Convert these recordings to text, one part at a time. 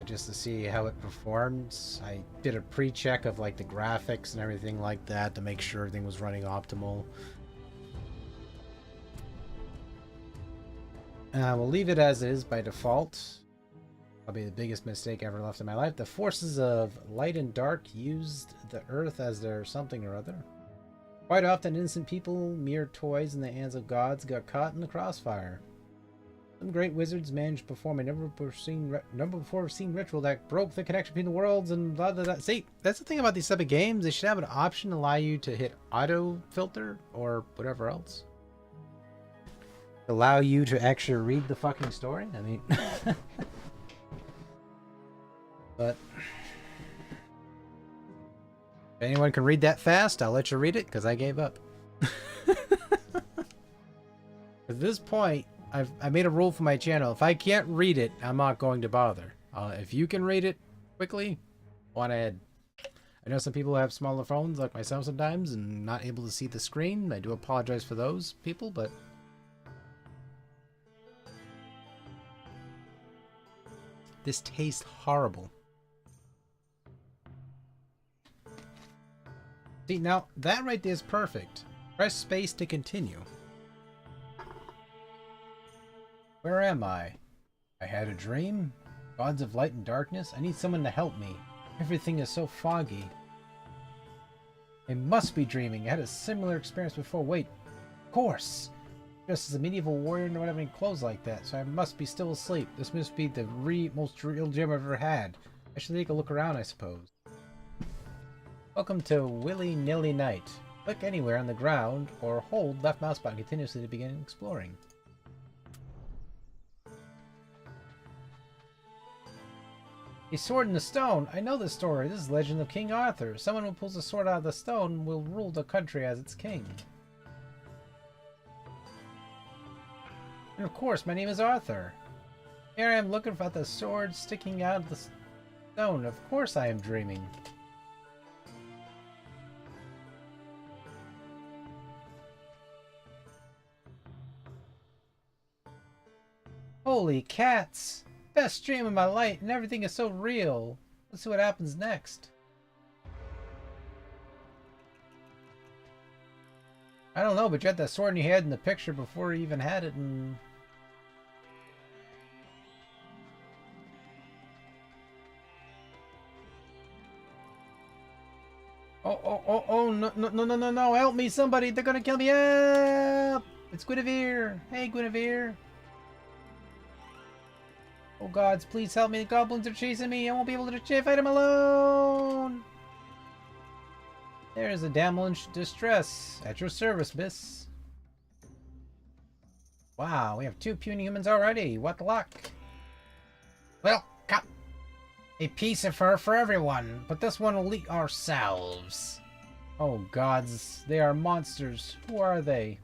just to see how it performs. I did a pre-check of like the graphics and everything like that to make sure everything was running optimal. We'll leave it as is by default. Probably the biggest mistake ever left in my life. The forces of light and dark used the earth as their something or other. Quite often, innocent people, mere toys in the hands of gods, got caught in the crossfire. Some great wizards managed to perform a never before seen ritual that broke the connection between the worlds and blah blah blah. See, that's the thing about these type of games. They should have an option to allow you to hit auto filter or whatever else. Allow you to actually read the fucking story. I mean, but if anyone can read that fast, I'll let you read it because I gave up. At this point, I made a rule for my channel. If I can't read it, I'm not going to bother. If you can read it quickly, go on ahead. I know some people have smaller phones like myself sometimes and not able to see the screen. I do apologize for those people, but this tastes horrible. See, now that right there is perfect. Press space to continue. Where am I? I had a dream? Gods of light and darkness? I need someone to help me. Everything is so foggy. I must be dreaming. I had a similar experience before. Wait, of course. Just as a medieval warrior, no one have any clothes like that, so I must be still asleep. This must be the most real dream I've ever had. I should take a look around, I suppose. Welcome to Willy-Nilly Knight. Click anywhere on the ground or hold left mouse button continuously to begin exploring. A sword in the stone. I know this story. This is the legend of King Arthur. Someone who pulls a sword out of the stone will rule the country as its king. And of course, my name is Arthur. Here I am looking for the sword sticking out of the stone. Of course I am dreaming. Holy cats! Best dream of my life, and everything is so real. Let's see what happens next. I don't know, but you had that sword in your head in the picture before you even had it, and oh, no, help me, somebody, they're gonna kill me, help! It's Guinevere, hey Guinevere. Oh gods, please help me, the goblins are chasing me, I won't be able to fight them alone! There's a damsel in distress, at your service, miss. Wow, we have 2 puny humans already, what luck! Well, come! A piece of fur for everyone, but this one will eat ourselves. Oh gods, they are monsters. Who are they?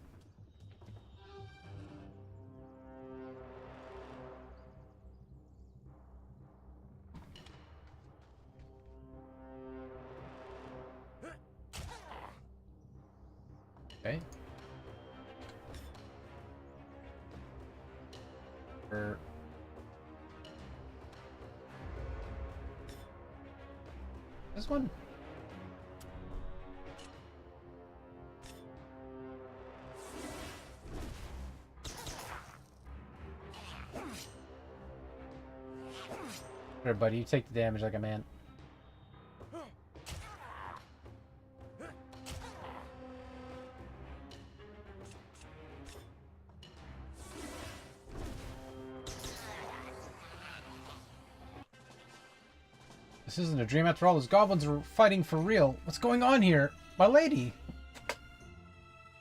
Okay. This one? Here, buddy, you take the damage like a man. This isn't a dream after all. Those goblins are fighting for real. What's going on here? My lady!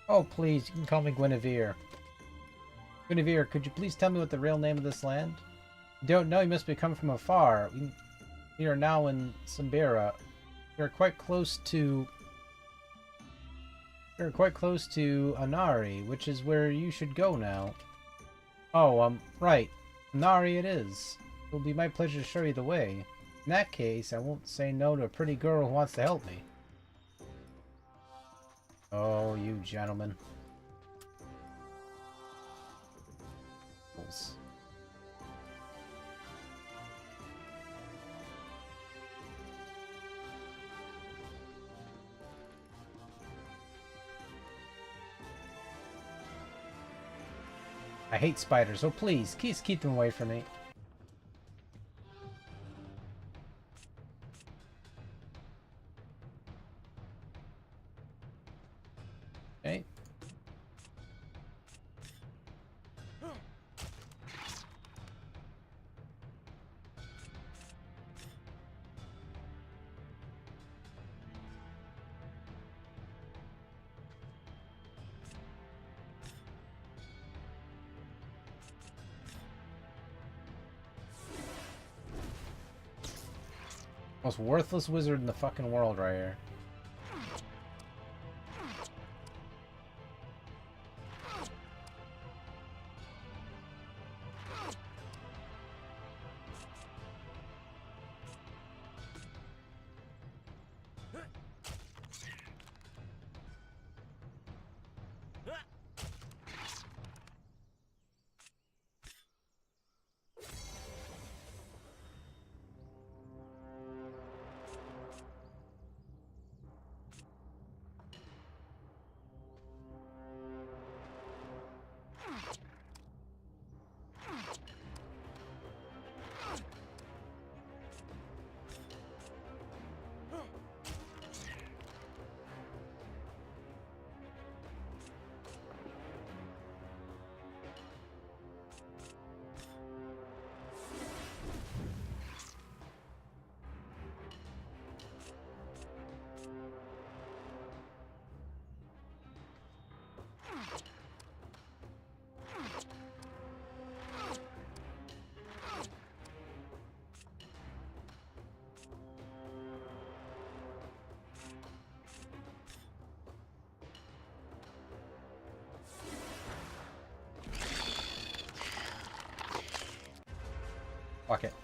Oh, please, you can call me Guinevere. Guinevere, could you please tell me what the real name of this land? You don't know, you must be coming from afar. We are now in Simbera. We are quite close to Anari, which is where you should go now. Oh, right. Anari it is. It will be my pleasure to show you the way. In that case, I won't say no to a pretty girl who wants to help me. Oh, you gentlemen. I hate spiders, so please keep them away from me. Okay. Most worthless wizard in the fucking world right here. Fuck it.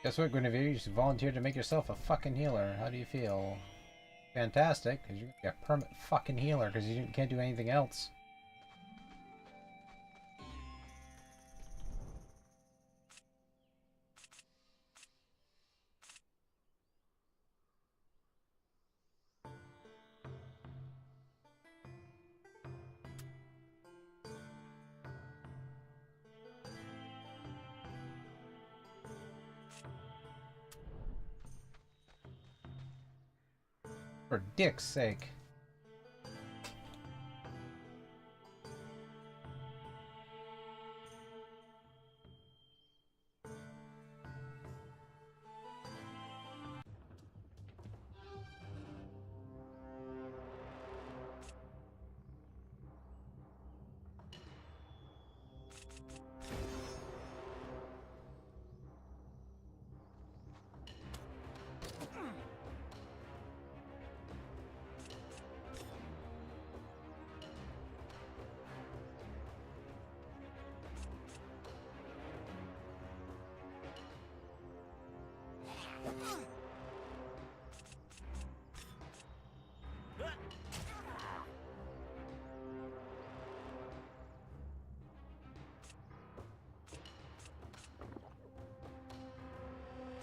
Guess what, Guinevere? You just volunteered to make yourself a fucking healer. How do you feel? Fantastic, because you're gonna be a permanent fucking healer, because you can't do anything else. For dick's sake.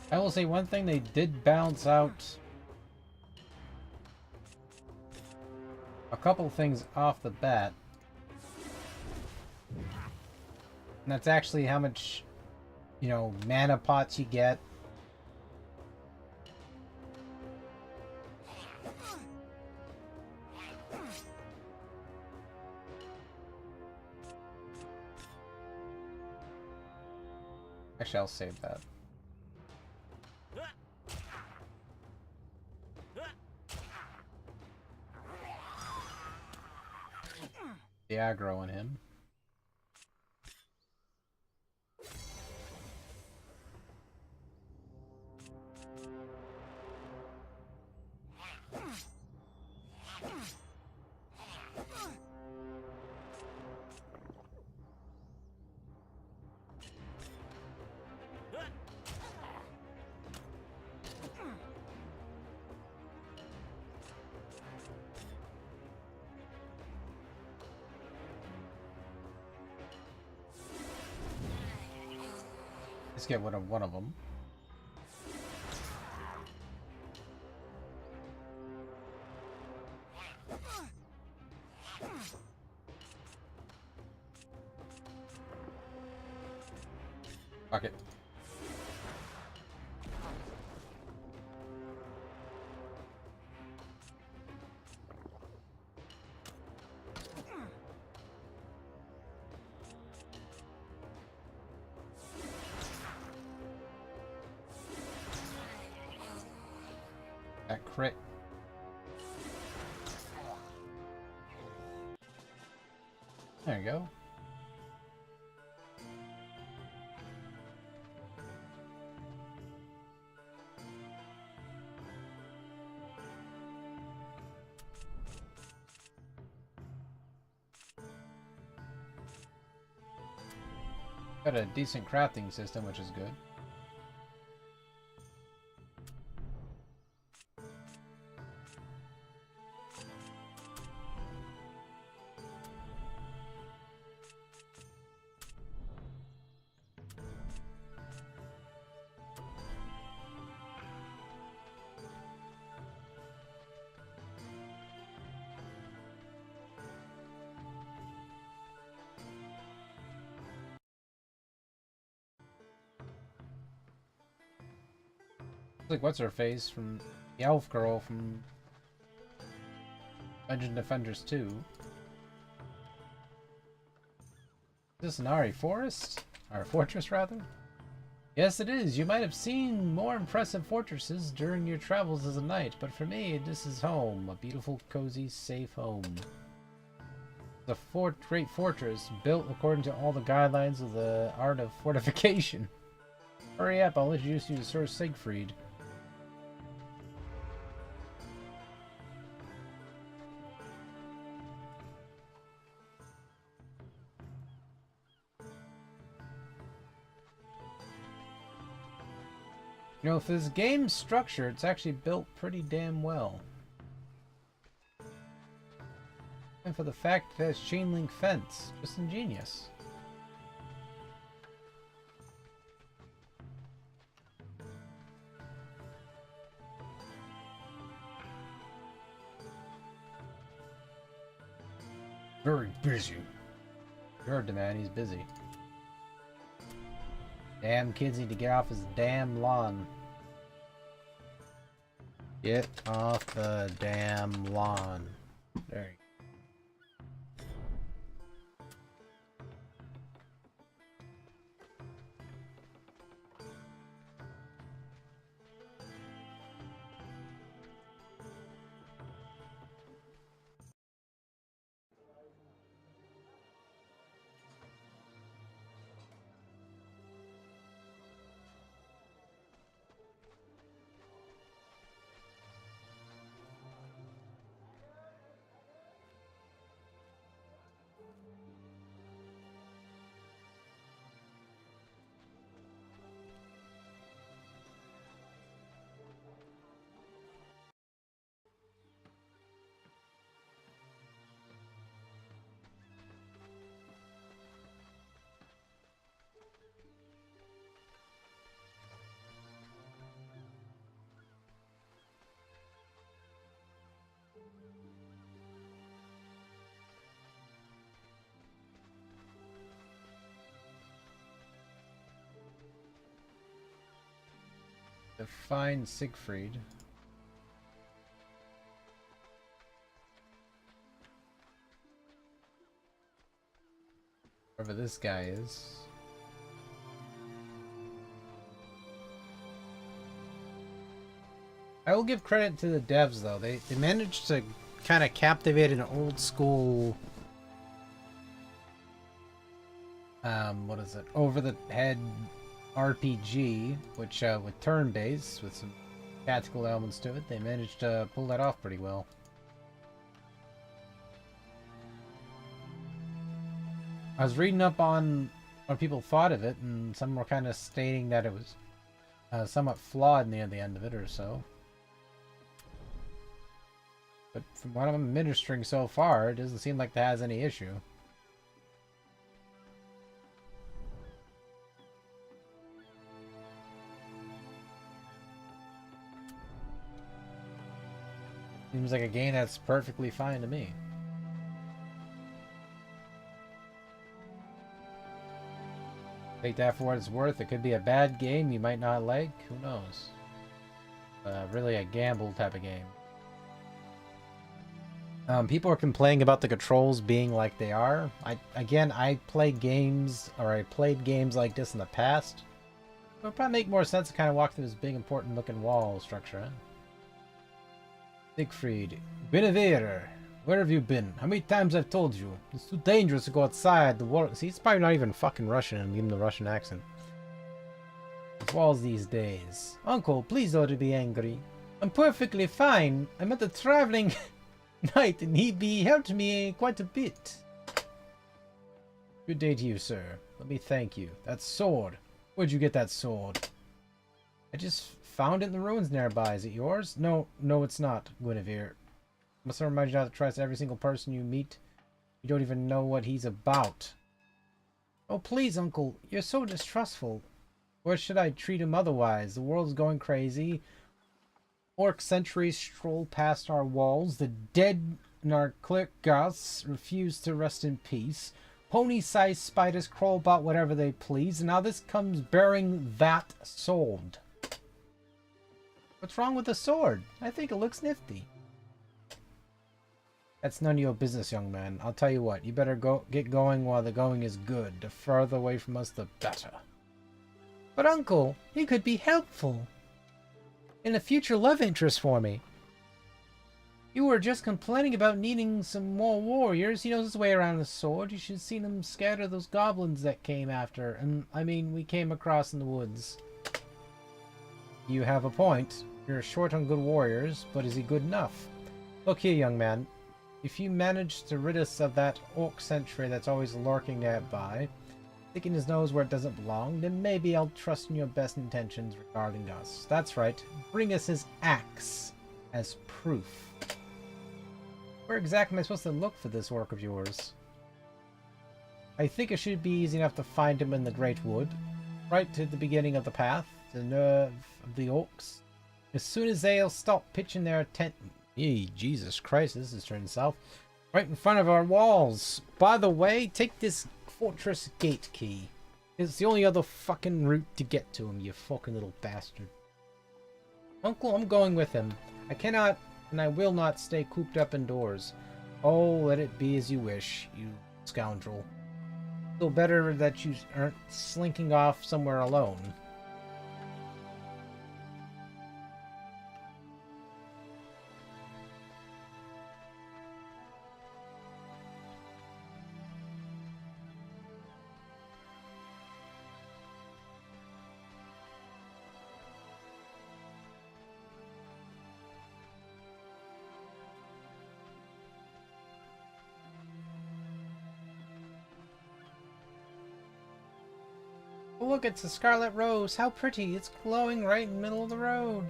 I will say one thing, they did balance out a couple things off the bat. And that's actually how much, you know, mana pots you get. Actually, I'll save that. The aggro on him. Let's get one of them. Fuck it. That crit. There you go. Got a decent crafting system, which is good. Like, what's her face from the elf girl from Dungeon Defenders 2? Is this an Ari forest? Or fortress, rather? Yes, it is. You might have seen more impressive fortresses during your travels as a knight, but for me, this is home. A beautiful, cozy, safe home. It's a great fortress, built according to all the guidelines of the art of fortification. Hurry up, I'll introduce you to Sir Siegfried. You know, for this game's structure, it's actually built pretty damn well. And for the fact that it's chain link fence, just ingenious. Very busy. You heard the man, he's busy. Damn kids need to get off his damn lawn. Get off the damn lawn. There you go. To find Siegfried. Whoever this guy is. I will give credit to the devs though. They managed to kind of captivate an old school what is it? Over the head RPG, which with turn-based, with some tactical elements to it, they managed to pull that off pretty well. I was reading up on what people thought of it, and some were kind of stating that it was somewhat flawed near the end of it or so. But from what I'm administering so far, it doesn't seem like that has any issue. Seems like a game that's perfectly fine to me. Take that for what it's worth. It could be a bad game you might not like. Who knows? Really a gamble type of game. People are complaining about the controls being like they are. I play games, or I played games like this in the past. It would probably make more sense to kind of walk through this big important looking wall structure. Huh? Siegfried. Guinevere, where have you been? How many times I've told you? It's too dangerous to go outside the wall. See, it's probably not even fucking Russian and give him the Russian accent. These walls these days. Uncle, please don't be angry. I'm perfectly fine. I'm at the traveling knight and he helped me quite a bit. Good day to you, sir. Let me thank you. That sword. Where'd you get that sword? I just found it in the ruins nearby. Is it yours? No, it's not, Guinevere. Must I remind you not to trust every single person you meet? You don't even know what he's about. Oh, please, Uncle. You're so distrustful. Where should I treat him otherwise? The world's going crazy. Orc sentries stroll past our walls. The dead Narclickgas refuse to rest in peace. Pony-sized spiders crawl about whatever they please. And now this comes bearing that sword. What's wrong with the sword? I think it looks nifty. That's none of your business, young man. I'll tell you what, you better get going while the going is good. The further away from us, the better. But Uncle, he could be helpful. In a future love interest for me. You were just complaining about needing some more warriors. He knows his way around the sword. You should have seen him scatter those goblins that came after. And, I mean, we came across in the woods. You have a point. You're short on good warriors, but is he good enough? Look here, young man. If you manage to rid us of that orc sentry that's always lurking nearby, sticking his nose where it doesn't belong, then maybe I'll trust in your best intentions regarding us. That's right. Bring us his axe as proof. Where exactly am I supposed to look for this orc of yours? I think it should be easy enough to find him in the Great Wood. Right to the beginning of the path, the nerve of the orcs. As soon as they'll stop pitching their tent... Yee, Jesus Christ, this is turning south. Right in front of our walls. By the way, take this fortress gate key. It's the only other fucking route to get to him, you fucking little bastard. Uncle, I'm going with him. I cannot and I will not stay cooped up indoors. Oh, let it be as you wish, you scoundrel. Still better that you aren't slinking off somewhere alone. Look, it's a scarlet rose. How pretty. It's glowing right in the middle of the road.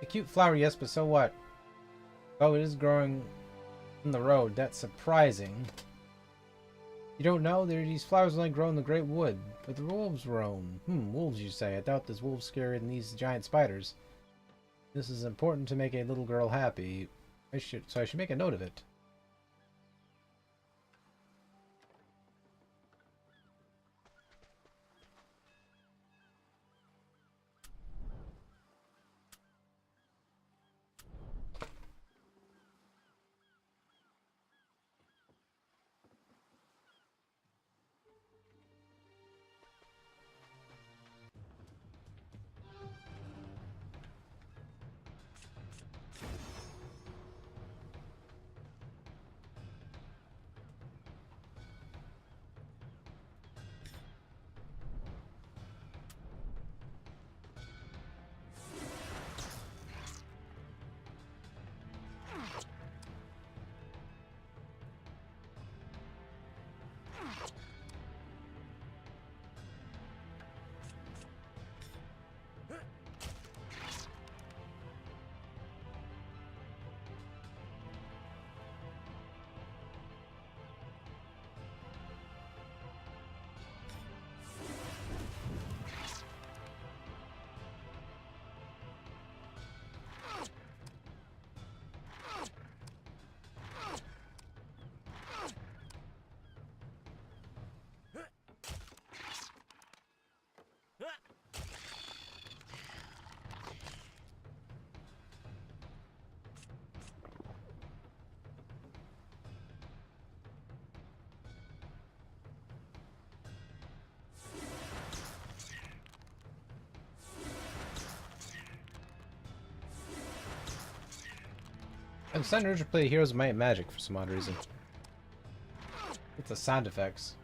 A cute flower, yes, but so what? Oh, it is growing in the road. That's surprising. You don't know? These flowers only grow in the Great Wood. But the wolves roam. Wolves, you say. I doubt there's wolves scarier than these giant spiders. This is important to make a little girl happy. So I should make a note of it. I'm starting to play Heroes of Might and Magic for some odd reason. It's the sound effects.